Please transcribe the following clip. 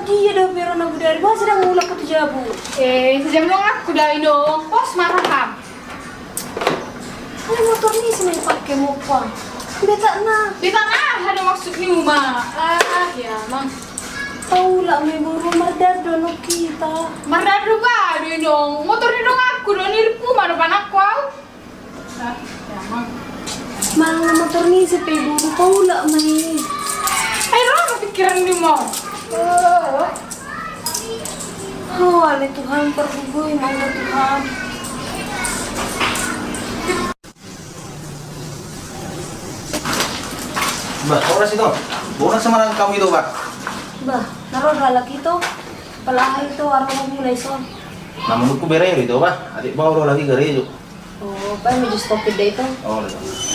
dia dah pero na budari. Ba sedang mulak ko jabu. Sejam dong aku dari dong. Pos marah ham. Ano motor ni sini pakai mo pa. Beta na. Di tanah ada maksud ni Uma. Ya, Mang. Paula may buru mardado no kita. Marah juga dari dong. Motor ni dong aku dong ni Uma depan aku. Ya, Mang. Mga motor ni si pe buru Paula may. Ayo apa pikiran ni mo? Ali Tuhan perbubuy, mangga Tuhan. Bah, oras itu. Bukan sama kamu itu, Pak. Bah, naroon lalaki to. Palahay to, araw mo mulay son. Namun aku bere itu, Pak. Adik bawa lagi gere itu. Oh, pa medyo stupid dito. Oh, udah.